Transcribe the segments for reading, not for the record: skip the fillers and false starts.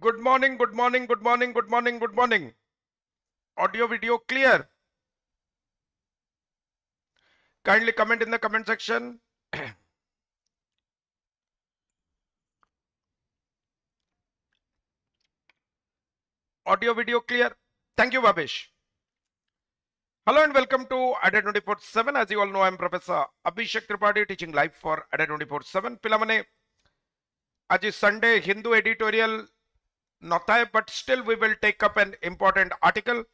Good morning, good morning, good morning, good morning, good morning. Audio, video clear. Kindly comment in the comment section. Audio, video clear. Thank you, Babesh. Hello and welcome to ADA 24/7. As you all know, I am Professor Abhishek Tripathi teaching live for ADA 24/7. Pilamane, aji Sunday Hindu editorial nothai, but still we will take up an important article.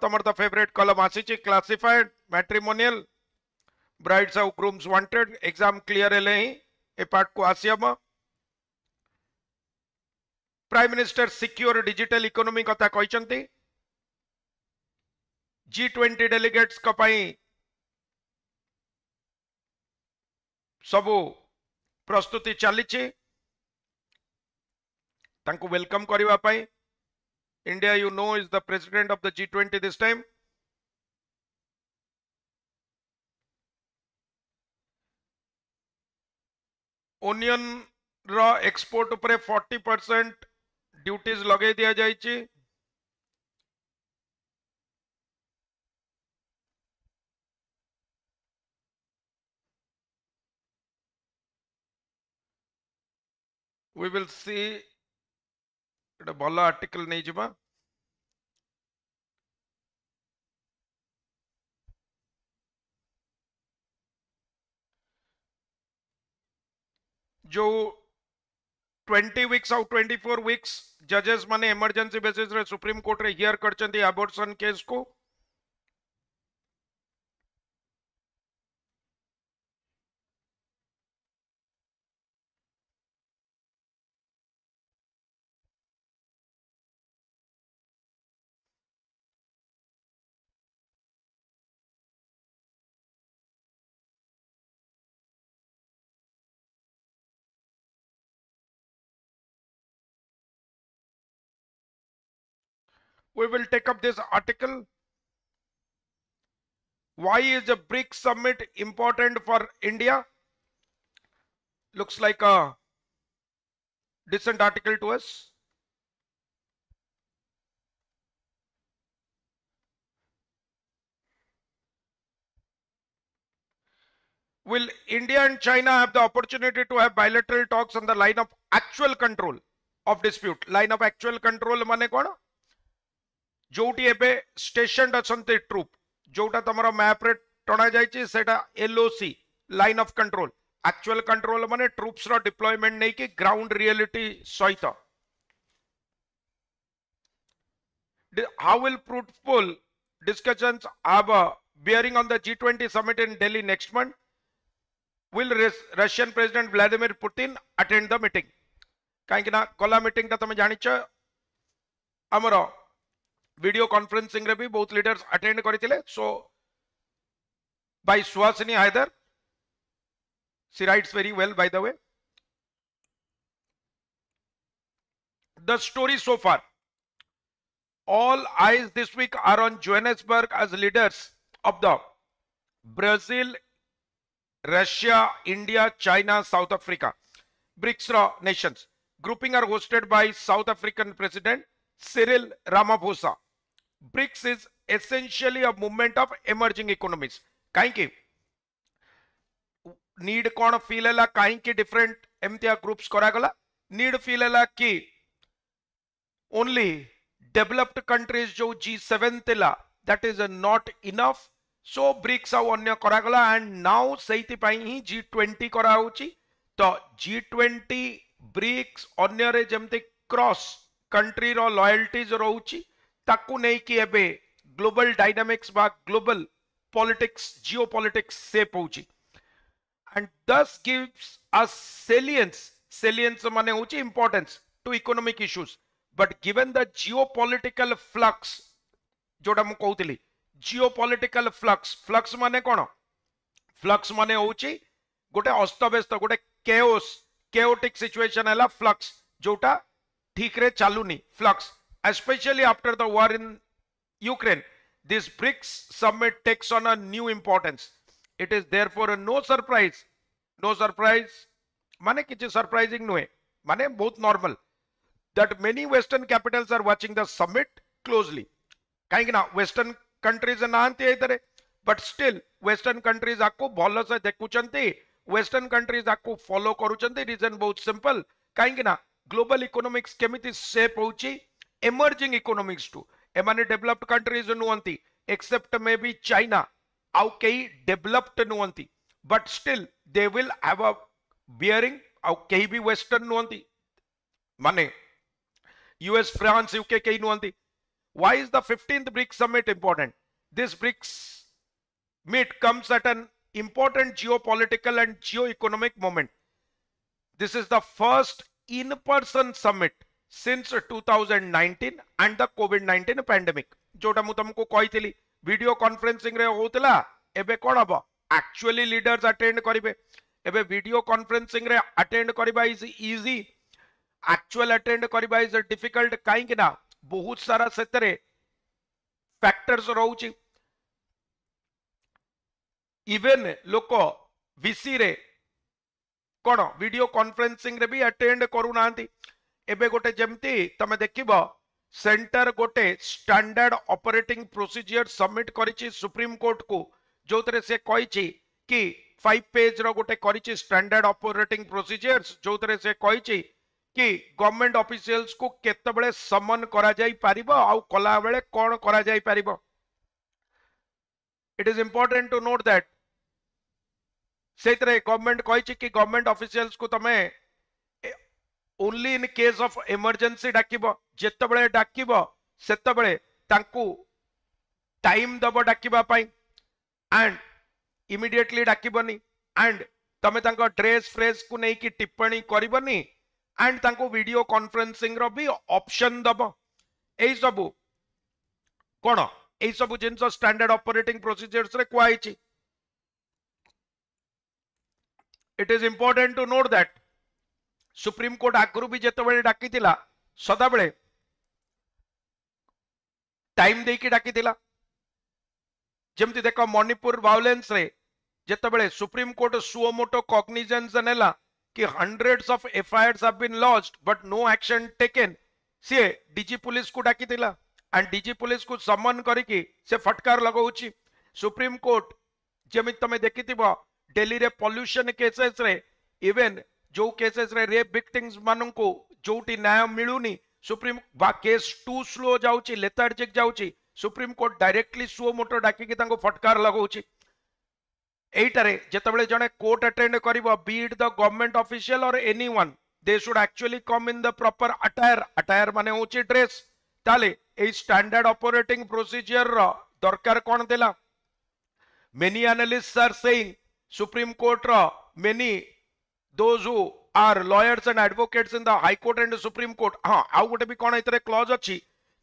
Tomar the favorite column asichi classified matrimonial brides have grooms wanted exam clear hele a part ko asiama. Prime minister secure digital economy कथा कहते G20 delegates सबु प्रस्तुति चली welcome करने India you know is the president of the G20 this time. Onion रो export उपरे 40% duties लगे दिया जाइए. We will see a भल आर्टिकल नहीं जिबा. जो 20 वीक्स आउ 24 वीक्स जजेस माने इमरजेंसी बेसिस रे सुप्रीम कोर्ट रे हियर करचंती अबॉर्शन केस को. We will take up this article. Why is the BRICS summit important for India? Looks like a decent article to us. Will India and China have the opportunity to have bilateral talks on the line of actual control of dispute? Line of actual control माने कौन? जोटी एबे station अछंते troop जोटा तमरा map रे टणा जायछि सेटा LOC line of control. Actual control माने troops रो deployment नै कि ground reality सहित. How will fruitful discussions have a bearing on the G20 summit in Delhi next month? Will Russian President Vladimir Putin attend the meeting? कहीं ना गला meeting ता तमे जानिछ हमरो वीडियो कॉन्फ्रेंसिंग रे भी बहुत लीडर्स अटेंड करथिले. So by Suhasini Haidar, she writes very well by the way. The story so far, all eyes this week are on Johannesburg as leaders of the Brazil, Russia, India, China, South Africa BRICS nations. Grouping are hosted by South African President Cyril Ramaphosa. BRICS is essentially a movement of emerging economies. कहीं need कौन feel है कहीं different एमतिया groups करागला. Need feel है कि only developed countries जो G7 थिला that is not enough. So BRICS आउ अन्य करागला एंड नाउ सेति पई ही G20 करा होची. तो G20 ब्रिक्स अन्य रे जेमते क्रॉस कंट्री रो लॉयल्टीज रहउची ताकू नै कि एबे ग्लोबल डायनामिक्स बा ग्लोबल पॉलिटिक्स जियोपॉलिटिक्स शेप होची and thus gives us salience माने होची importance to economic issues. But given the geopolitical flux जोटा मु कहउतली जियोपॉलिटिकल फ्लक्स माने कोन? फ्लक्स माने होची गोटे अस्तव्यस्त गोटे chaotic situation है फ्लक्स जोटा ठीक रे चालुनी flux. Especially after the war in Ukraine, this BRICS summit takes on a new importance. It is therefore no surprise माने किसी surprising नुहे माने बहुत normal that many western capitals are watching the summit closely. कहीं ना western countries नांती एतरे, but still western countries आपको भलो से देखुचंती, western countries आपको follow करूचंती. reason बहुत simple, कहीं ना global economics केमिति shape होची emerging economics टू. एमाने developed countries नुअंती, except maybe China, आउ कई developed नुअंती, but still they will have a bearing. आउ कई भी western नुअंती, माने US, France, UK कई नुअंती. Why is the 15th BRICS summit important? This BRICS meet comes at an important geopolitical and geo-economic moment. This is the first in-person summit since 2019 and the COVID-19 pandemic. जोटा मु तुमको कही थी video conferencing रे होतला, एबे कोन हबो actually leaders attend करिवे. एबे वीडियो कॉन्फ्रेंसिंग रे अटेंड करिबा इज इजी, एक्चुअल अटेंड करिबा इज डिफिकल्ट. काई कि ना बहुत सारा सेतरे फैक्टर्स रहउची. इवन लोक वीसी रे कोन वीडियो कॉन्फ्रेंसिंग रे भी अटेंड करू नांती. एबे गोटे जेमती तमे देखिबो सेंटर गोटे स्टैंडर्ड ऑपरेटिंग प्रोसीजर सबमिट करिछि सुप्रीम कोर्ट को, जोतरे से कहिछि कि 5 पेज रो गोटे करिछि स्टैंडर्ड ऑपरेटिंग प्रोसीजर्स, जोतरे से कहिछि कि गवर्नमेंट ऑफिशियल्स को केते बेले समन करा जाई परिबो आउ कला बेले कोन करा जाई परिबो. It is important to note that सेतरे गवर्नमेंट कहिछि कि गवर्नमेंट ऑफिशियल्स को तमे only in case of emergency डाकिबो, जेते बेले डाकिबो सेते बेले तांकू टाइम दबो डाकिबा पई एंड इमीडिएटली डाकिबोनी, एंड तमे तांको ड्रेस फ्रेस को नै कि टिप्पणी करिबोनी, एंड तांको वीडियो कॉन्फ्रेंसिंग रो भी ऑप्शन दबो. एई सबु कोन एई सबु जिंस स्टैंडर्ड ऑपरेटिंग प्रोसीजर्स रे कुआइछि. It is important to note that supreme court आगुरु भी जेते बेले डाकी थिला सदा बेले टाइम देकी डाकी थिला. जेमति देखो मणिपुर वायलेंस रे जेते बेले सुप्रीम कोर्ट सुओमोटो कॉग्निजेंस नेला कि hundreds of FIRs have been launched but no action taken, से डीजी पुलिस को डाकी थिला एंड डीजी पुलिस को समन करिकि से फटकार लगाउछि. सुप्रीम कोर्ट जेमिति तमे देखिथिबो दिल्ली रे पॉल्यूशन केसेस रे, इवन जो केसेस रे रेप विक्टिम्स मानन को जोटी न्याय मिलुनी, सुप्रीम बा केस टू स्लो जाउछि, लेथार्जिक जाउछि, supreme court directly suo motu डाकी कि तांको फटकार लगाउछि. एइटारे जेतेबेले जने कोर्ट अटेंड करिवो, be it the government official और anyone, they should actually come in the proper attire. Attire माने होछि ड्रेस. ताले ए स्टैंडर्ड ऑपरेटिंग प्रोसीजर रो दरकार कोन देला. Many analysts are saying Supreme Court रो many those who are lawyers and advocates in the high court and supreme court, हाँ आउ गोटे भी कौन इतरे क्लॉज अच्छी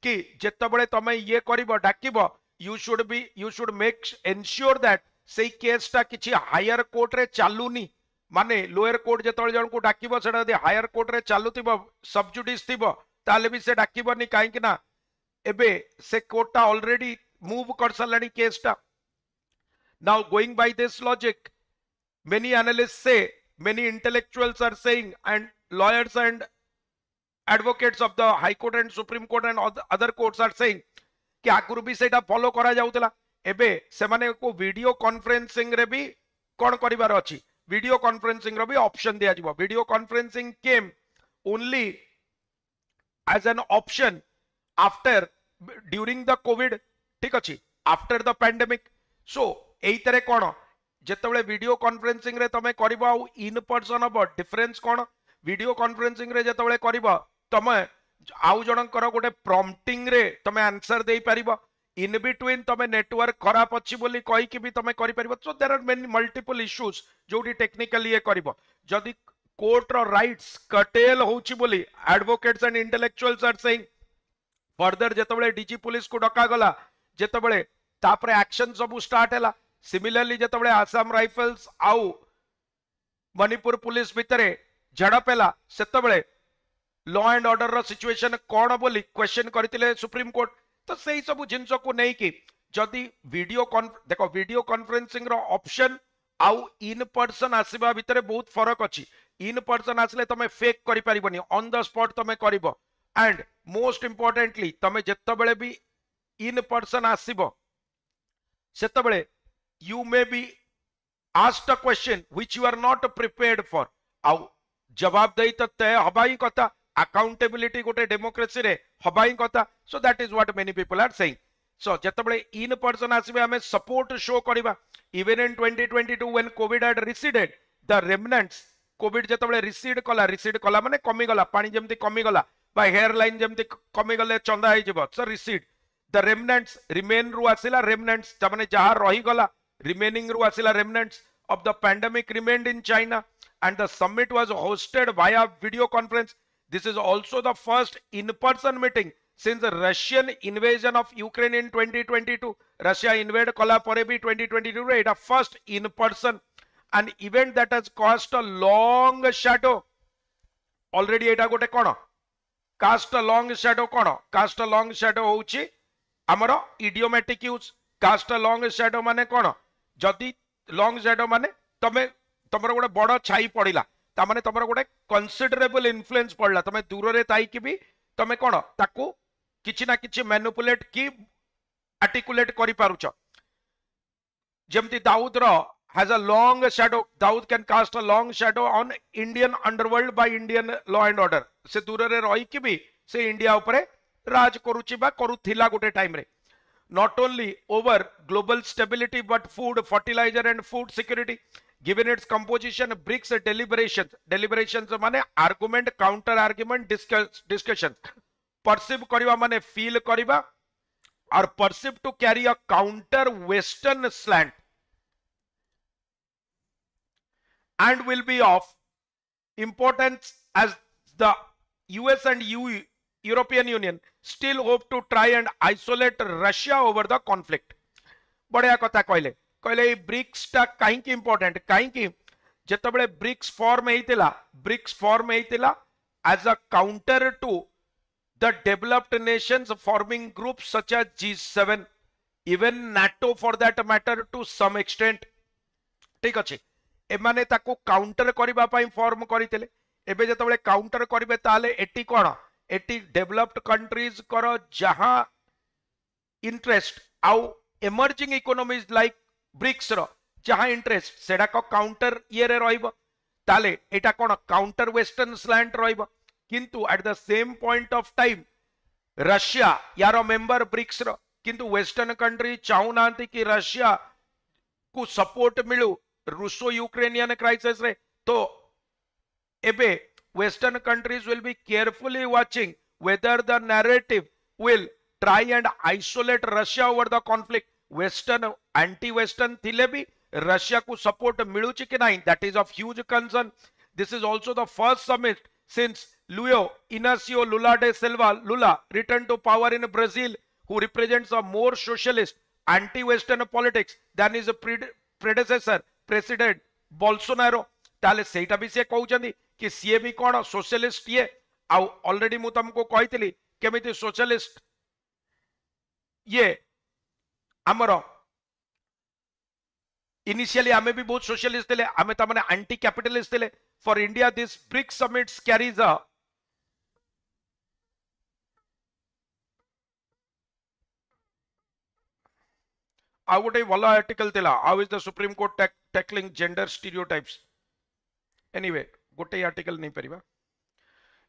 कि जिते बड़े तमे ये करिबो डाकिबो, you should make ensure that सेई केस टा किछि हायर कोर्ट रे चालुनी, माने लोअर कोर्ट जेतबे जण को डाकिबो सेटा यदि हायर कोर्ट रे चालुतिबो सब जुडिस थिबो ताले भी से डाकिबोनी, काहे कि ना एबे से कोर्ट टा ऑलरेडी मूव कर सलानी केस टा. Now going by this logic, many analysts say, many intellectuals are saying, and lawyers and advocates of the high court and supreme court and other courts are saying कि आगुरु भी सेटा follow करा जाउतला. एबे से माने को वीडियो कॉन्फ्रेंसिंग रे भी कोन करिवार अछि, वीडियो कॉन्फ्रेंसिंग रो भी ऑप्शन दिया जिवो. Video conferencing came only as an option after during the Covid, ठीक अछि, आफ्टर द पैंडेमिक. सो एई तरे कोन जेतेबेले वीडियो कॉन्फ्रेंसिंग रे तमे करिबो आ इन पर्सन हबो, डिफरेंस कोन वीडियो कॉन्फ्रेंसिंग रे जेतेबेले करिबो तमे आउ जनकर गोटे प्रॉम्प्टिंग रे तमे आंसर देई परिबो, इन बिटवीन तमे नेटवर्क खराब अछि बोली कहि कि भी तमे करि परिबो. So there are many multiple issues जोटी टेक्निकली ये करिबो. जदि कोर्ट रो राइट्स कटेल होउछि बोली advocates and intellectuals are saying, further जेतेबेले डीजी पुलिस को डका गला, जेतेबेले तापरे एक्शन सब स्टार्ट हैला. सिमिलरली जेतेबेले आसाम राइफल्स आउ मणिपुर पुलिस भितरे झड़प हैला, सेतेबेले लॉ एंड ऑर्डर रो सिचुएशन कोन बोली क्वेश्चन करथिले सुप्रीम कोर्ट. तो सेही सब जिंस को नै कि जदि वीडियो देखो वीडियो कॉन्फ्रेंसिंग रो ऑप्शन आउ इन पर्सन आसीबा भितरे बहुत फरक अछि. इन पर्सन आसले तमे फेक करि परिबोनी, ऑन द स्पॉट तमे करिवो, एंड मोस्ट इंपोर्टेंटली तमे जेतबेले भी इन पर्सन आसीबो सेतबेले you may be asked a question which you are not prepared for आउ जवाब दे तो तय हबा ही कथा अकाउंटेबिलिटी गोटे डेमोक्रेसी रे हबा ही कथा so that is what many people are saying so जेतबेले इन पर्सन आसीबे हमें सपोर्ट शो करबा even in 2022 when covid had receded the remnants covid जेतबेले रिसीड कला माने कमी गला पानी जेमती कमी गला बा हेयर लाइन जेमती कमी गले चंदा होई जिवो सो रिसीड द रेमनेंट्स रिमेन रु आसिला रेमनेंट्स तमने जहा रही गला remaining ru asila remnants of the pandemic remained in China and the summit was hosted via video conference. This is also the first in-person meeting since the Russian invasion of Ukraine in 2022. Russia invade kala pore bhi 2022 re eta first in-person an event that has cast a long shadow. Already eta gote kono cast a long shadow kono cast a long shadow hochi amaro idiomatic use cast a long shadow mane kono जदि long shadow माने तमे तमर गोटे बड़ छाई पड़िला ता माने तमर गोटे कंसिडरेबल इन्फ्लुएंस पड़ला तमे दूर रे ताई कि भी तमे कोन ताकू किछि ना किछि मैनिपुलेट की आर्टिकुलेट करि पारुछ जेमति दाऊद रो has a long shadow Dawood can cast a long shadow on Indian underworld by Indian law and order से दूर रे रही कि भी से इंडिया ऊपर राज करूची बा करूथिला गोटे टाइम रे not only over global stability but food, fertilizer and food security. Given its composition, BRICS deliberations माने argument, counter argument, discussions. Perceive करिवा माने feel करिवा or perceive to carry a counter western slant and will be of importance as the US and European Union still hope to try and isolate Russia over the conflict. बढ़िया कथा कहले कहले BRICS टा कहीं की important कहीं की जेतबेले ब्रिक्स फॉर्म हेतिला as a counter to the developed nations forming groups such as G7 even NATO for that matter to some extent ठीक अछि एमाने ताको काउंटर करिबा पई फॉर्म करितले एबे जेतबेले काउंटर करिवे ताले एटी कोन एटी डेवलप्ड कंट्रीज करो जहां इंटरेस्ट आउ इमर्जिंग इकोनॉमीज लाइक ब्रिक्स रो जहां इंटरेस्ट सेडा को काउंटर ये रे रहइबो ताले एटा कोन काउंटर वेस्टर्न स्लैंट रहइबो किंतु at the same point of time Russia यारो मेंबर ब्रिक्स रो किंतु वेस्टर्न कंट्री चाहू नांती कि रशिया को सपोर्ट मिलु रूसो यूक्रेनियन क्राइसिस रे तो एबे Western countries will be carefully watching whether the narrative will try and isolate Russia over the conflict. Western, anti-Western thile bhi Russia को support मिलुची कि नहीं, that is of huge concern. This is also the first summit since Luiz Inácio Lula da Silva Lula returned to power in Brazil, who represents a more socialist, anti-Western politics than his predecessor, President Bolsonaro. ताले सेटा भी से कहउचंदी कि CA भी कोन socialist ये आउ already मु तुमको कहितली केमिति सोशलिस्ट ये हमरो इनिशियली आमे भी बहुत सोशलिस्ट थिले आमे त माने एंटी कैपिटलिस्ट थिले for India this BRICS summits carries a I would have one article tila. How is the Supreme Court tackling gender stereotypes? Anyway, gote article nahi pariba.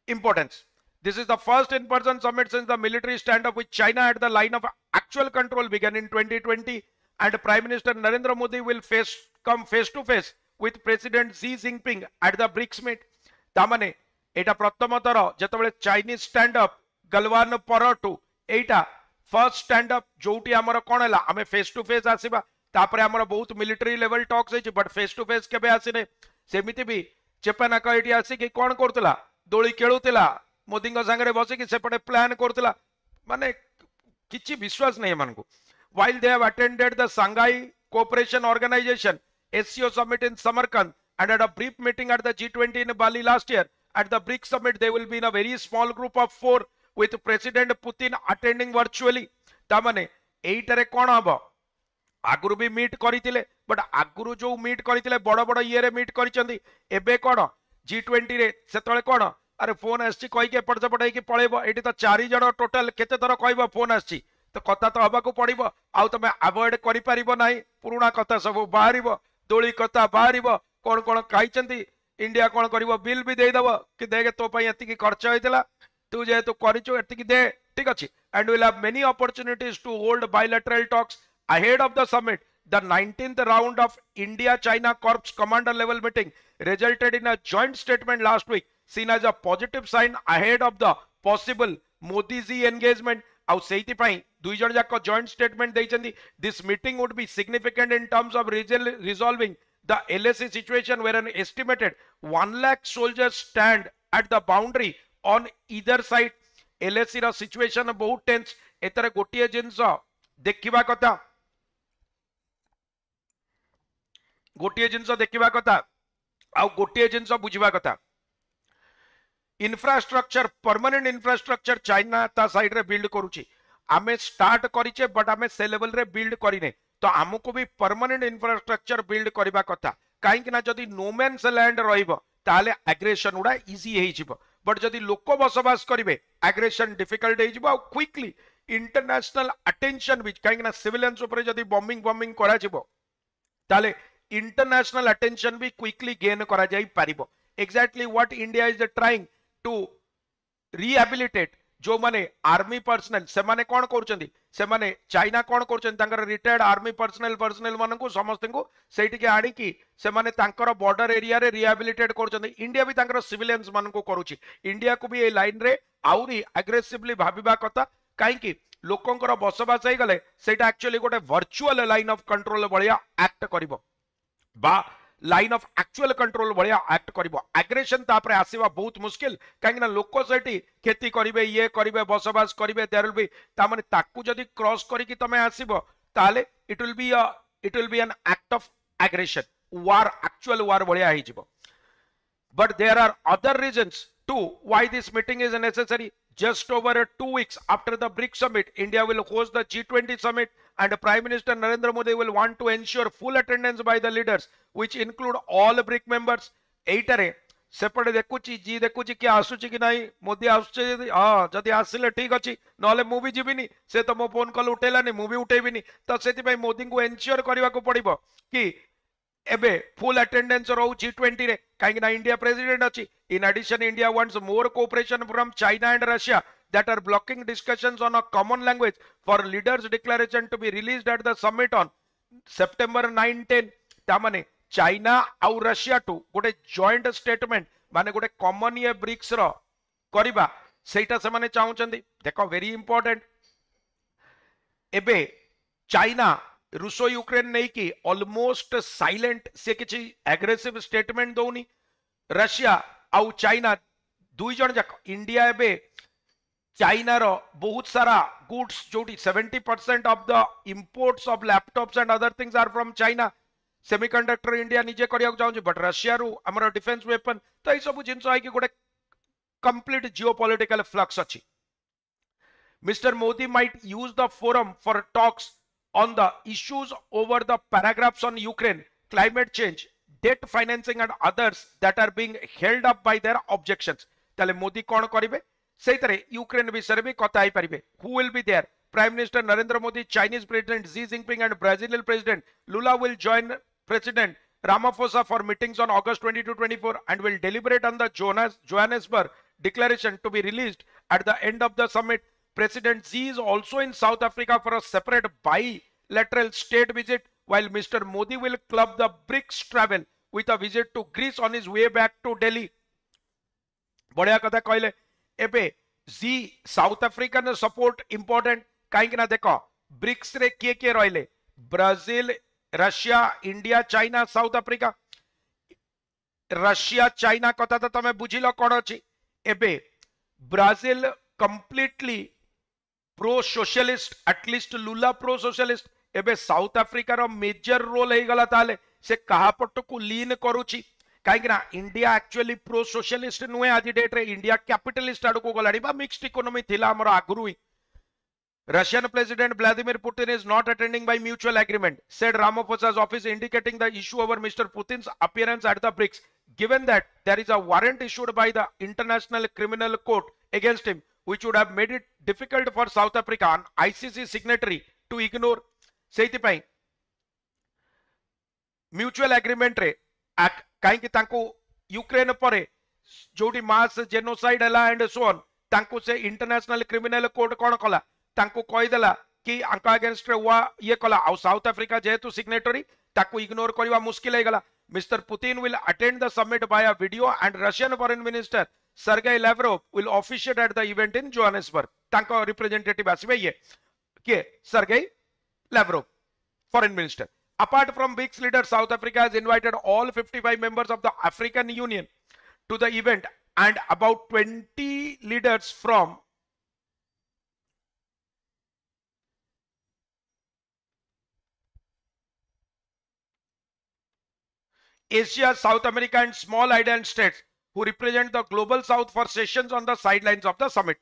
Importance. This is the first in-person summit since the military stand-up with China at the line of actual control began in 2020, and Prime Minister Narendra Modi will come face to face with President Xi Jinping at the BRICS meet. Tamane eta prathama tara jetebele Chinese stand-up Galwan परटू Etah first stand up जोटी हमर कोन हला हमें face to face आसीबा तापरे हमर बहुत military level talks है but face to face केबे आसीने सेमिति भी चेपना कइटी आसी कि कोन करतला दोली खेलुतला मोदी संगे बस कि सेपटे प्लान करतला माने किछि विश्वास नहीं मन को while they have attended the Shanghai Cooperation Organization SCO summit in Samarkand and had a brief meeting at the G20 in Bali last year. At the BRICS summit they will be in a very small group of 4 with President Putin attending virtually. तामने एइटरे कोन हबो आगुरु भी meet करितिले but आगुरु जो meet करितिले बड़ बड़ इये रे meet करिचंदी एबे कोन G20 रे सेतळे कोन अरे फोन आसी कहीकि एपट सेपट होगी पलैब ये तो 4 जन टोटाल केते थर कह फोन आसी तो कथा तो हवा पड़ो आउ तुम अवॉइड करना पुराणा कथा सब बाहर दोली कथा बाहर कौन कौन खाई इंडिया कौन कर बिल भी देदेव कि देख तो ये खर्च होता तू जेहेतु करती दे ठीक अच्छे and will have many opportunities to hold bilateral talks ahead of the summit. The 19th round of India-China Corps commander level meeting resulted in a joint statement last week seen as a positive sign ahead of the possible Modi-Xi engagement. Au seiti pai dui jan jakko joint statement deichanti. This meeting would be significant in terms of resolving the LAC situation where an estimated 1 lakh soldiers stand at the boundary on either side. LAC रा situation बहुत tense. एतरे गोटिए जिनस देखिबा कथा गोटे जिनस देखा कथा आउ गोटे जिनस बुझा कथा इंफ्रास्ट्रक्चर परमानेंट इंफ्रास्ट्रक्चर चाइना ता साइड रे बिल्ड करूची आमे स्टार्ट करिचे बट आमे से लेवल रे बिल्ड करिने तो आमको भी परमानेंट इंफ्रास्ट्रक्चर बिल्ड करबा कथा काहे कि ना जदी नो मैन्स लैंड रहइबो ताले एग्रेशन उडा इजी हेइ जिवो बट जदी लोक बसवास करिवे एग्रेशन डिफिकल्ट हेइ जिवो क्विकली इंटरनेशनल अटेंशन भी कहीं ना सिविलियंस ऊपर जदी बॉम्बिंग करा जिवो ताले इंटरनेशनल अटेंशन भी क्विकली गेन करा जाई पारिबो exactly what India is trying to rehabilitate जो माने आर्मी पर्सनल से माने कोन करूचंदी से माने चाइना कोन करूचंदी तांकर रिटायर्ड आर्मी पर्सनल माने को समस्त को सेठी के आडी की से माने तांकर बॉर्डर एरिया रे रिहैबिलिटेट करूचंदी इंडिया भी तांकर सिविलियंस मान को करूची इंडिया को भी ए लाइन रे आउरी एग्रेसिवली भाबिबा कथा कहीं लोकंकर बसवास हो गले सेटा एक्चुअली गोटे वर्चुअल लाइन ऑफ कंट्रोल भलिया एक्ट करिवो बा लाइन ऑफ एक्चुअल कंट्रोल भलिया एक्ट करिवो एग्रेशन तापरे आसीबा बहुत मुश्किल कहीं ना लोक सेठी खेती करिवे ये करिवे बसवास करिवे देयर विल बी ता माने ताकू जदी क्रॉस करी कि तमे आसीबो ताले it will be an act of aggression war actual war भलिया हे जिवो but there are other reasons to why this meeting is necessary. Just over 2 weeks after the BRICS summit, India will host the G20 summit and Prime Minister Narendra Modi will want to ensure full attendance by the leaders, which include all BRIC members. एइटारे सेपटे देखुची जी देखुची कि आसुची कि नाही मोदी आसुचे हां जदी आसिले ठीक अछि नले मु भी जीविनी से तो मो फोन कॉल उठेलानी मु भी उठेबिनी तो सेति भाई मोदी को एन्श्योर करबा को पड़िबो कि एबे फुल अटेंडेंस रहू G20 रे काहे ना इंडिया प्रेसिडेंट अछि. In addition, India wants more cooperation from China and Russia that are blocking discussions on a common language for leaders' declaration to be released at the summit on September 9-10. तामाने China आउ Russia to गोटे joint statement माने गोटे common ये BRICS रो करिबा सेटा से माने चाहुचंदी. देखो वेरी इंपोर्टेंट एबे चाइना रूसो यूक्रेन नहीं की ऑलमोस्ट साइलेंट से किछि एग्रेसिव स्टेटमेंट दौनी. रशिया आउ चाइना दुई जन जाक इंडिया एबे चाइना रो बहुत सारा गुड्स जोटी 70% of the imports of laptops and other things are from China. Semiconductor India निजे करिया चाहू बट रशिया रू हमर डिफेंस वेपन तो ये सब जिनस है कि गोटे कंप्लीट जियोपॉलिटिकल फ्लक्स अछि. Mister Modi might use the forum for talks on the issues over the paragraphs on Ukraine, climate change, debt financing and others that are being held up by their objections. ताले मोदी कौन करिवे सही तरह Ukraine विषय भी कथा ही परिवे. Who will be there? Prime Minister Narendra Modi, Chinese President Xi Jinping and Brazilian President Lula will join President Ramaphosa for meetings on August 22-24 and will deliberate on the Johannesburg declaration to be released at the end of the summit. President Xi is also in South Africa for a separate bilateral state visit, while Mr. Modi will club the BRICS travel with a visit to Greece on his way back to Delhi. बढ़िया कथा कहले. एबे Xi South African support important काहे ना देखो BRICS रे के रहले Brazil Russia India China South Africa. Russia China कथा तो तमे बुझिलो कोन अछि. एबे Brazil completely pro socialist at least Lula pro socialist. एबे साउथ अफ्रीका रो मेजर रोल हे गला ताले से कहा पट को लीन करूची काहे ना इंडिया एक्चुअली प्रो सोशलिस्ट नुए आज डेट रे इंडिया कैपिटलिस्ट आड़ को गलाडी बा मिक्स्ड इकोनॉमी थिला हमर आगुरु. Russian President Vladimir Putin is not attending by mutual agreement, said Ramaphosa's office, indicating the issue over Mr. Putin's appearance at the BRICS. given that there is a warrant issued by the International Criminal Court against him, which would have made it difficult for South Africa, an ICC signatory, to ignore. सेइथिपाई mutual agreement रे कहीं तांको Ukraine पर जोटी mass genocide हला and so on तांको से international criminal court कौन कला तांको कहीदेला कि आंका अगेंस्ट रे वा ये कला आ साउथ अफ्रीका जेहेतु सिग्नेटरी ताको इग्नोर करवा मुश्किल हेगला. Mr. Putin will attend the summit via video and Russian Foreign Minister Sergei Lavrov will officiate at the event in Johannesburg. तांको रिप्रेजेंटेटिव आसीबे ये के Sergei Lavrov, Foreign Minister. Apart from BRICS leaders, South Africa has invited all 55 members of the African Union to the event and about 20 leaders from Asia, South America and small island states who represent the global south for sessions on the sidelines of the summit.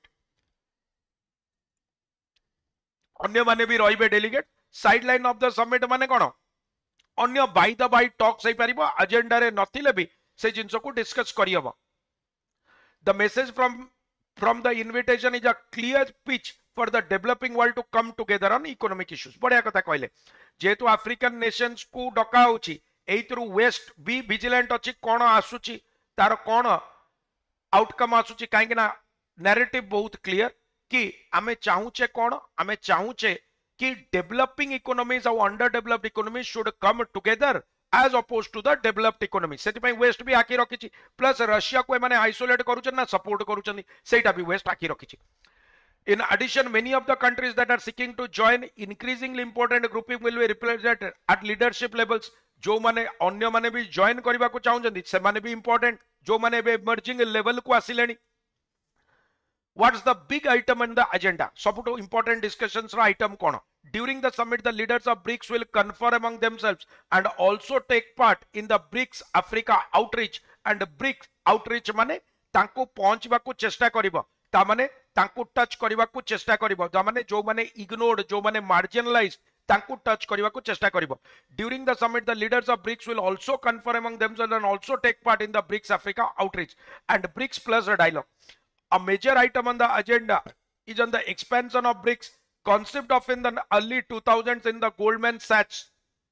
अन्य माने भी रहिबे delegate sideline of the summit माने कोन अन्य by the by talks हे परिबो agenda रे नथिले भी से जिंस को डिस्कस करी हबो. The message from the invitation is a clear pitch for the developing world to come together on economic issues. बढ़िया कथा कहले जेहेतु अफ्रीकन नेशंस को डका होची एइथरु वेस्ट भी विजिलेंट अछि कोन आसुची तार कोन आउटकम आसुची काहे ना नैरेटिव बहुत क्लियर कि आमे चाहूचे कोन आमे चाहूचे कि डेवलपिंग इकोनॉमीज और underdeveloped economies should come together as oppose to the developed economy. सेति पई वेस्ट भी आकी रखिची प्लस रशिया को माने आइसोलेट करूचन ना सपोर्ट करूचन सेटा भी वेस्ट आकी रखिची. In addition, many of the countries that are seeking to join increasingly important grouping will be represented at leadership levels. जो माने अन्य माने भी जॉइन करबा को चाहउछन से माने भी इंपोर्टेंट जो माने बे इमर्जिंग लेवल को आसिलेनी. What's the big item in the agenda? सबुटो important discussions रा item cone? During the summit, the leaders of BRICS will confer among themselves and also take part in the BRICS Africa outreach. And BRICS outreach माने तांको पहुंचबा को चेष्टा करिवो ता माने तांको touch करबा को चेष्टा करिवो ता माने जो माने इग्नोर्ड जो माने मार्जिनलाइज्ड तांको टच करबा को चेष्टा करिवो. During the summit, the leaders of BRICS will also confer among themselves and also take part in the BRICS Africa outreach and BRICS plus a dialogue. A major item on the agenda is on the expansion of BRICS, concept of in the early 2000s in the Goldman Sachs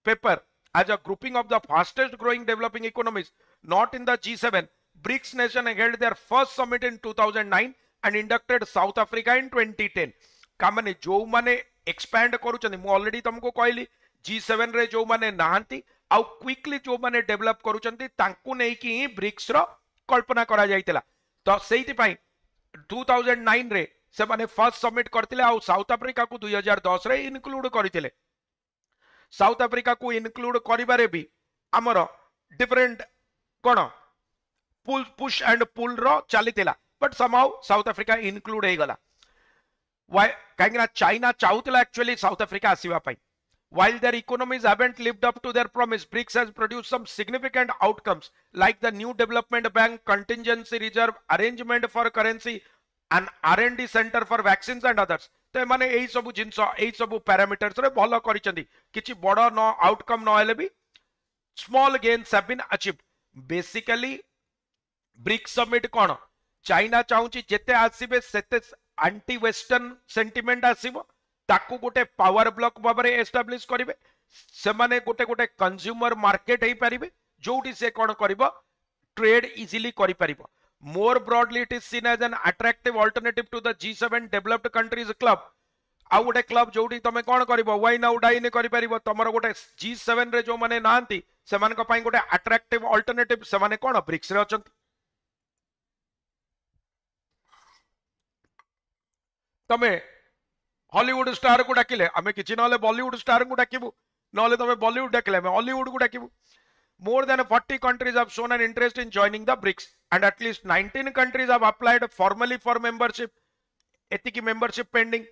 paper as a grouping of the fastest growing developing economies, not in the G7. BRICS nation held their first summit in 2009 and inducted South Africa in 2010. कामने जो माने expand करूचंदी मु already तुमको कहली G7 रे जो माने नाहंती आउ quickly जो माने डेवलप करूचंदी तांकु नै कि ब्रिक्स रो कल्पना करा जायतिला. तो सेहिति पई 2009 रे से माने फर्स्ट समिट करतिले आउ साउथ अफ्रीका को 2010 रे इनक्लूड करतिले. साउथ अफ्रीका को इनक्लूड करिबारे भी हमर डिफरेंट कोन पुश एंड पुल रो चलीतिला but somehow South Africa include हे गला. Why? Kaingna China chautila actually South Africa asiva pai. While their economies haven't lived up to their promise, BRICS has produced some significant outcomes like the new development bank, contingency reserve, arrangement for currency, and R&D center for vaccines and others. तो माने एई सबु जिंसो एई सबु parameters रे भलो करिसंदी किछि बडो न outcome न हेले भी small gains have been achieved. Basically BRICS summit cone China चाहूची जेते आसीबे सेते एंटी वेस्टर्न सेंटिमेंट आसीबो ताकू गोटे पावर ब्लॉक बाबरे एस्टैब्लिश करिवे से माने गोटे गोटे कंज्यूमर मार्केट हे परिबे जोटी से कोन करबो ट्रेड इजीली करि परिबो. More broadly it is seen as an attractive alternative to the G7 developed countries club. आ गोटे क्लब जोटी तमे कोन करबो वाइन आउट डाइन करि परिबो तमरो गोटे G7 रे जो माने नांती से मान को पई गोटे अट्रैक्टिव अल्टरनेटिव से माने कोन ब्रिक्स रे अछंती. तमे हॉलीवुड स्टार को डाकिले आमे किछि नले बॉलीवुड स्टार को डाकिबु नले तमे बॉलीवुड डाकिले आमे हॉलीवुड को डाकिबु. More than 40 countries have shown an interest in joining the BRICS and at least 19 countries have applied formally for membership. एतिकी membership pending.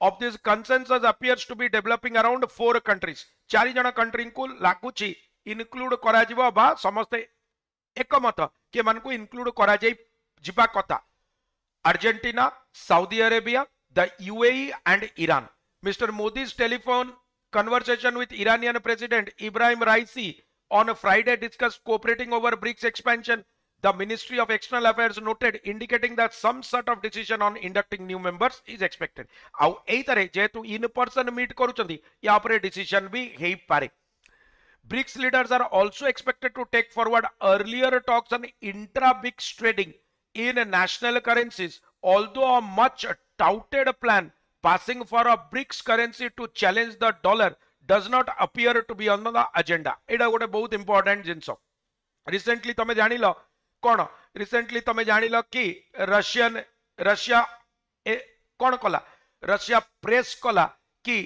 Of this, consensus appears to be developing around 4 countries. 4 जण country को लागुची include करा जिवो बा समस्ते एकमत के मान को इनक्लूड करा जाई जिबा कथा. Argentina, Saudi Arabia, the UAE and Iran. Mr. Modi's telephone conversation with Iranian President Ibrahim Raisi on Friday discussed cooperating over BRICS expansion. The Ministry of External Affairs noted, indicating that some sort of decision on inducting new members is expected. आउ एइतरे जेतु in person meet करूचंदी या परे decision भी हेई पारे. BRICS leaders are also expected to take forward earlier talks on intra-BRICS trading in national currencies, although a much touted plan passing for a BRICS currency to challenge the dollar does not appear to be on the agenda. एटा गोटे बहुत important जिंस. Recently तमे जानिल कोन, recently तमे जानिल कि Russia कोन कला, Russia press कला कि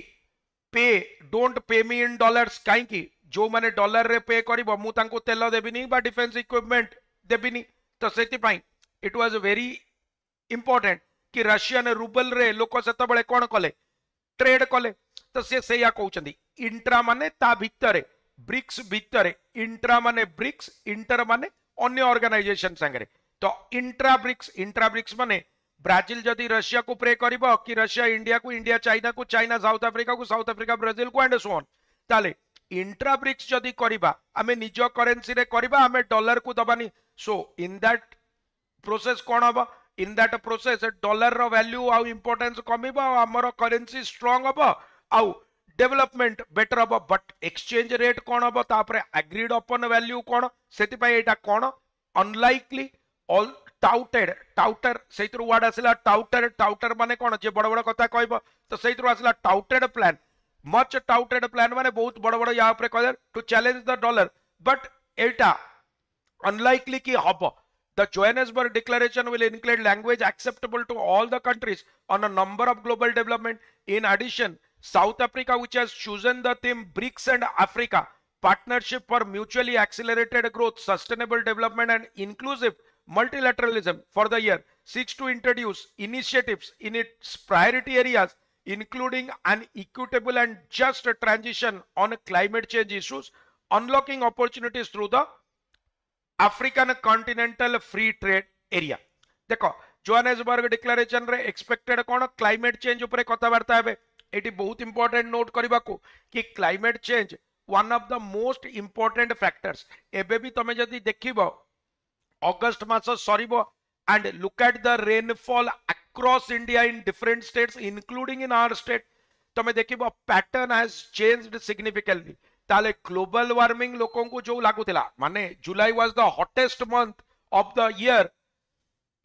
don't pay me in dollars. काई कि जो माने डॉलर रे पे करिवो मु तांको तेल देबिनी बा डिफेंस इक्विपमेंट देबिनी. तो सेति पई इट वाज वेरी इंपोर्टेंट कि रशियन रूबल रे लोक सेत बळे कोन कले, ट्रेड कले. तो से या कहउचंदी इंट्रा माने ता भितरे, ब्रिक्स भितरे, इंट्रा माने ब्रिक्स, इंटर माने अन्य ऑर्गेनाइजेशन संगे. तो इंट्रा ब्रिक्स माने ब्राजिल जदि रशिया को प्रे करिवो कि रशिया इंडिया को, इंडिया चाइना को, चाइना साउथ अफ्रीका को, साउथ अफ्रीका ब्राजिल को एंड सो ऑन. ताले इंट्रा ब्रिक्स जदि करिबा आमे निज करेंसी रे करिबा, आमे डॉलर को दबानी. सो इन दैट प्रोसेस कोन हबा, इन दैट प्रोसेस डॉलर रो वैल्यू आउ इंपोर्टेंस कमिबा, हमर करेंसी स्ट्रांग हबा, आउ डेवलपमेंट बेटर हबा. बट एक्सचेंज रेट कोन हबा, तापरे एग्रीड अपन वैल्यू कोन, सेति पई एटा कोन अनलाइकली ऑल टाउटर सेइतरु वर्ड आसिला टाउटर माने कोन, जे बड़ बड़ कथा कहबो. तो सेइतरु आसिला touted plan, much touted plan माने बहुत बड़ बड़ या ऊपर कहले to challenge the dollar. But Etah unlikely कि हबो. The Johannesburg Declaration will include language acceptable to all the countries on a number of global development. In addition, South Africa, which has chosen the theme BRICS and Africa, Partnership for Mutually Accelerated Growth, Sustainable Development and Inclusive Multilateralism for the year, seeks to introduce initiatives in its priority areas, including an equitable and just transition on climate change issues, unlocking opportunities through the African Continental Free Trade Area. देखो Johannesburg declaration रे expected कोन climate change ऊपर कथबार्ता हेबे. Eighty बहुत important note करबा को कि climate change one of the most important factors. एबे भी तमे जदी देखिबो अगस्त मास सरीबो and look at the rainfall across India in different states including in our state, तमे देखिबो पैटर्न हैज चेंज्ड सिग्निफिकेंटली. ताले ग्लोबल वार्मिंग लोकों को जो लागुला, माने July was the hottest month of the year.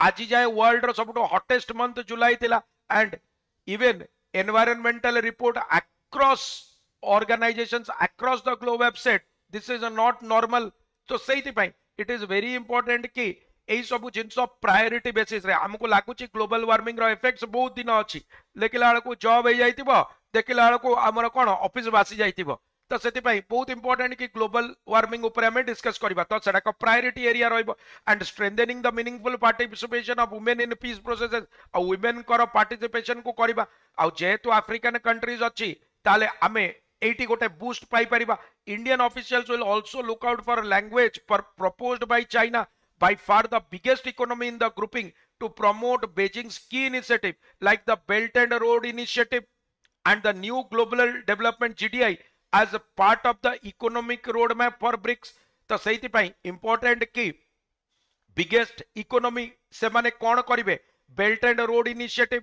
आज जाए वर्ल्ड रो सबटो हॉटेस्ट मंथ जुलाई थिला. And even environmental report across organisations across the globe have said this is not normal. तो सेति पई इट इज वेरी इंपोर्टेंट कि एई सब जिंस प्रायोरिटी बेसिस रे हमको लागुची ग्लोबल वार्मिंग रो इफेक्ट्स बहुत दिन अछि. लेकिला बेलको जॉब हे जाइतिबो, देखिला बेलको हमर कोन ऑफिस बासी जाइतिबो. तो से बहुत इंपोर्टेंट कि ग्लोबल वार्मिंग ऊपर हमें डिस्कस करबा. तो सेटा का प्रायोरिटी एरिया रहइबो. And strengthening the meaningful participation of women in peace processes, आ वुमेन कर पार्टिसिपेशन को करबा. आ जेहेतु अफ्रीकन कंट्रीज अछि ताले आमे एटी गोटे बूस्ट पाई परिबा. Indian officials will also look out for language proposed by China, by far the biggest economy in the grouping, to promote Beijing's key initiative like the Belt and Road Initiative and the new Global Development GDI as a part of the economic roadmap for BRICS. तो सेति पई important कि biggest economy से माने कोन करिवे, belt and road initiative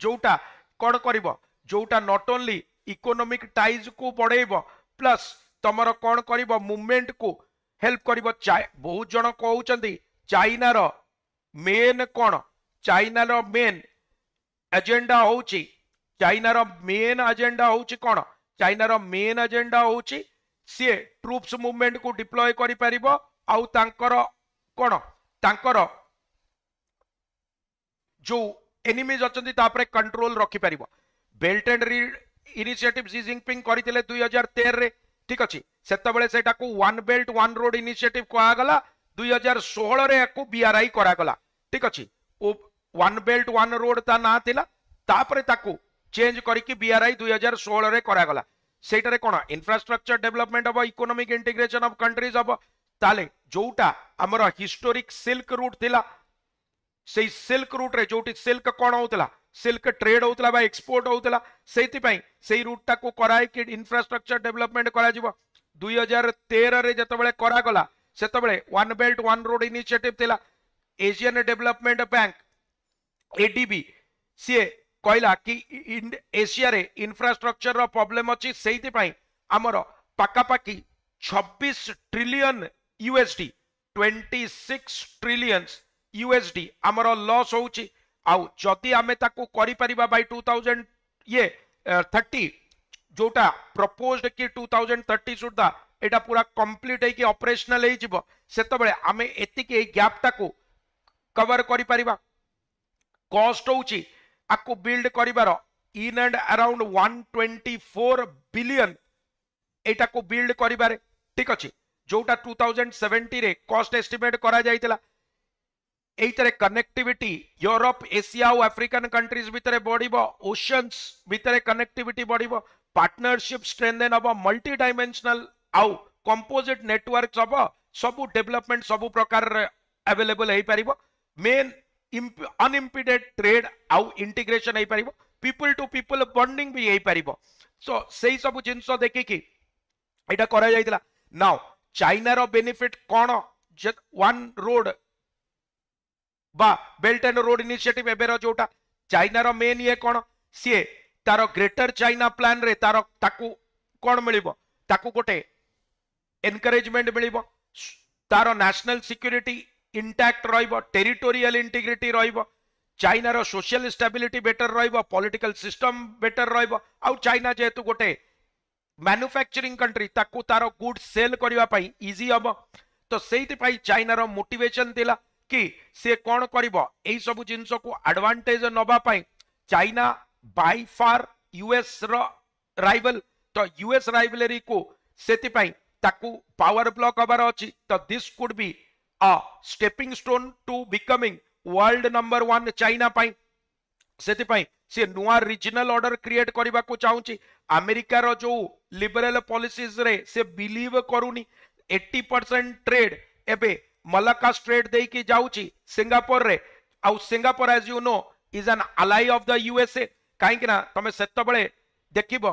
जोटा कोन करिवो, जोटा not only economic ties को बढ़ेइबो प्लस तमरो कोन करिवो मूवमेंट को हेल्प करिवो. बहुत जण कहउचंदी चाइना रो मेन कोन, चाइना रो मेन एजेंडा होउची, चाइना रो मेन एजेंडा होउची कोन, चाइना रो मेन एजेंडा होउची सी ट्रूप्स मूवमेंट को डिप्लॉय करि परिबो आउ तांकर कोन, तांकर जो एनिमीज अछंती तापरे कंट्रोल रखि परिबो. Belt and road initiative Xi Jinping करितले 2013 रे. ठीक अछि, सेतबेले सेटा को one belt one road initiative कहा गला. 2016 रे को बीआरआई करा गला. ठीक अछि, ओ वन बेल्ट वन रोड ता ना थिला, तापरे ताको चेंज करके बीआरआई 2016 रे करा गला. सेटारे कोन infrastructure development of economic integration of countries of ताले जोटा हमर हिस्टोरिक सिल्क रूट थिला, से सिल्क रूट रे जोटी सिल्क कोन होतला, सिल्क ट्रेड होतला बा एक्सपोर्ट होतला, सेति पई सेई रूट ता को कराय कि इंफ्रास्ट्रक्चर डेवलपमेंट करा जिवो. 2013 रे जतबेले करा गला सेतबेले one belt one road initiative थिला एशियन डेवलपमेंट बैंक एडीबी सी कहला कि एशिया रे इंफ्रास्ट्रक्चर रो प्रॉब्लम अछि सेहिति पई हमर पाकापाकी 26 ट्रिलियन यूएसडी 26 ट्रिलियंस यूएसडी हमर लॉस होउची आउ जदि आमे ताकू करि परिबा बाय 2000 ये 30 जोटा प्रपोज्ड कि 2030 सुद्धा एटा पूरा कंप्लीट है कि ऑपरेशनल है जिवो सेतबेले आमे एतिके ए गैप टाकू कवर करि परिबा कॉस्ट होउची आकू बिल्ड करिबार इन एंड अराउंड 124 बिलियन एटा को बिल्ड करिबारे ठीक अछि जोटा 2070 रे कॉस्ट एस्टिमेट करा जाइतला एइतरे कनेक्टिविटी यूरोप एशिया और अफ्रीकन कंट्रीज भितरे बढ़िबो ओशियंस भितरे कनेक्टिविटी बढ़िबो पार्टनरशिप स्ट्रेंथन हबो मल्टी डायमेंशनल आउ कंपोजिट नेटवर्क्स हबो सबु डेवलपमेंट सबु प्रकार अवेलेबल है परिबो मेन अनइम्पिडेड ट्रेड आउ इंटीग्रेशन है परिबो पीपल टू पीपल बॉन्डिंग भी है परिबो सो सेही सबु जिंसो देखि कि एटा करा जाइतला नाउ चाइना रो बेनिफिट कोन वन रोड बा बेल्ट एंड रोड इनिशिएटिव एबेरो जोटा चाइना रो मेन ये कोन सी तारो ग्रेटर चाइना प्लान रे तारो ताकू कोन मिलिबो ताकू गोटे एनकरेजमेंट मिलिबो तारो नेशनल सिक्योरिटी इंटैक्ट रहिबो टेरिटोरियल इंटीग्रिटी रहिबो चाइना रो सोशल स्टेबिलिटी बेटर रहिबो पॉलिटिकल सिस्टम बेटर रहिबो आउ चाइना जेतु गोटे मैन्युफैक्चरिंग कंट्री ताकू तारो गुड सेल करबा पई इजी हबो तो सेहिति पई चाइना रो मोटिवेशन दिला कि से कोन करिबो एई सब जिंस को एडवांटेज नबा पई चाइना बाय फार यूएस रो राइवल तो यूएस राइवलरी को सेति पई ताकू पावर ब्लॉक हबार अछि तो this could be a stepping stone to becoming world number 1 China पई सेति पई से नुआ रीजनल ऑर्डर क्रिएट करबा को चाहूची अमेरिका रो जो लिबरल पॉलिसीज रे से बिलीव करूनी 80% ट्रेड एबे मलक्का स्ट्रेट दे की जाउची सिंगापुर रे आउ Singapore as you know is an ally of the USA काहे कि ना तमे सेत बळे देखिबो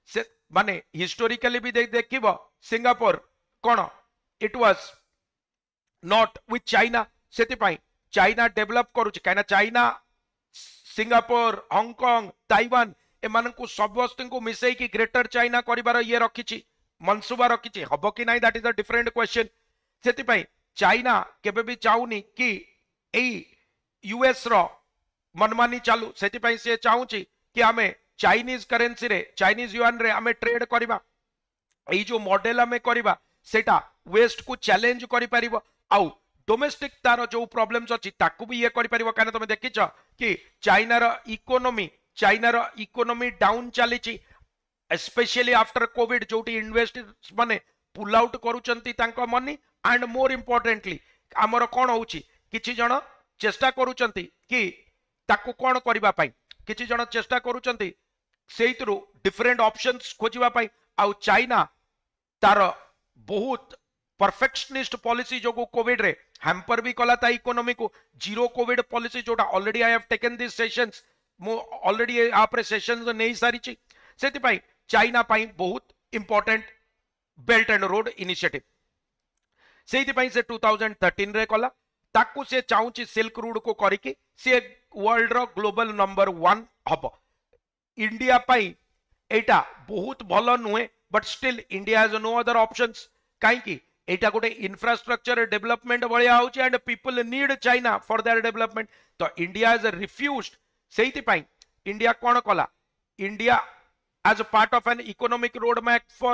से माने हिस्टोरिकली भी देखिबो सिंगापुर कोन it was not with China सेति पई चाइना डेवलप करूची काहे ना चाइना सिंगापुर हांगकांग ताइवान एमान को सबस्त को मिसई की ग्रेटर चाइना करिबार ये रखिची मनसुबा रखिची हबो कि नाही that is a different question सेति पई चाइना केबे भी चाहूनी कि एई यूएस रो मनमानी चालू सेति पई से चाहूची कि हमें चाइनीज करेंसी रे चाइनीज युआन रे हमें ट्रेड करिबा एई जो मॉडल हमें करिबा सेटा वेस्ट को चैलेंज करि परिबो आउ डोमेस्टिक तार जो प्रॉब्लम्स अछि ताकू भी ये करि परिबो काने तमे देखिछ कि चाइना रो इकोनॉमी डाउन चलीची स्पेशली आफ्टर कोविड जोटी इन्वेस्टर्स माने पुल आउट करूचंती तांको मनी एंड मोर इंपोर्टेंटली आमर कोन होउची किछि जण चेष्टा करूचंती कि ताकू कोन करिबा पई किछि जण चेष्टा करूचंती सेइतरु डिफरेंट ऑप्शंस खोजिबा पई आउ चाइना तार बहुत परफेक्शनिस्ट पॉलिसी जो कोविड रे हैम्पर भी कला ता इकोनॉमी को जीरो कोविड पॉलिसी जोटा already I have taken this sessions मो ऑलरेडी आपरे सेशंस नै सारी छी सेति पई चाइना पई बहुत important belt and road initiative सेति पई से 2013 रे कला ताकू से चाहूची सिल्क रूट को करिकि से वर्ल्ड रो ग्लोबल नंबर 1 हबो इंडिया पई एटा बहुत भलो नुहे but still India has no other options काई कि एटा गोटे इंफ्रास्ट्रक्चर डेवलपमेंट भलिया होची and people need China for their development तो इंडिया हैज रिफ्यूज्ड सेति पई इंडिया कोन कला India as a part of an economic roadmap for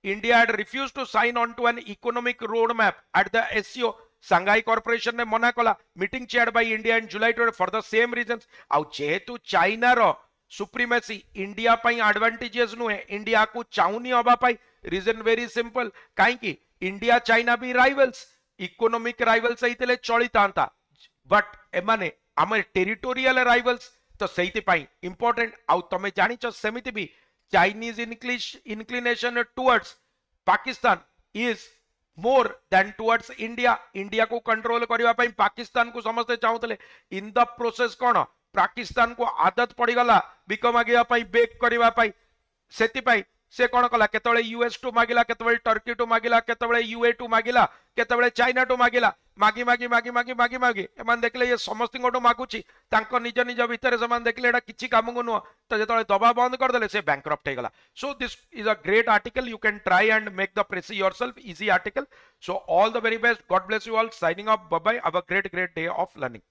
India had refused to sign on to an economic roadmap at the SCO Shanghai Corporation ने मना कला meeting chaired by India in July 20 for the same reasons आउ जेहेतु China रो supremacy India पई advantages नुहे India को चाउनी होबा पई रीजन वेरी सिंपल काहे कि इंडिया चाइना भी राइवल्स इकोनॉमिक राइवल्स आइतले चलितांता बट एमाने आम टेरिटोरियल राइवल्स तो सेहिति पई इंपोर्टेंट आउ तमे जानिछ सेमिति भी Chinese inclination towards Pakistan is more than towards India. India को कंट्रोल करबा पई पाकिस्तान को समझते चाहूतले इन द प्रोसेस कोन पाकिस्तान को आदत पड़ी गला बिकम आगे पई बेक करबा पई सेति पई से कौन कला केतबेले यूएस टू मागिला केतबेले टर्की टू मागिला केतबेले यूए टू मागिला केतबेले चाइना टू मागिला मागी मागी मागी मागी मागी मागी एमान देखले ये समस्त गोटो मागुची तांको निज निज भितर से देखले एटा किछि काम को नुह तो जेतबेले दबा बंद कर देले से बैंकरप्ट हे गला so this is a great article you can try and make the precis yourself easy article so all the very best God bless you all signing off bye bye have a great day of learning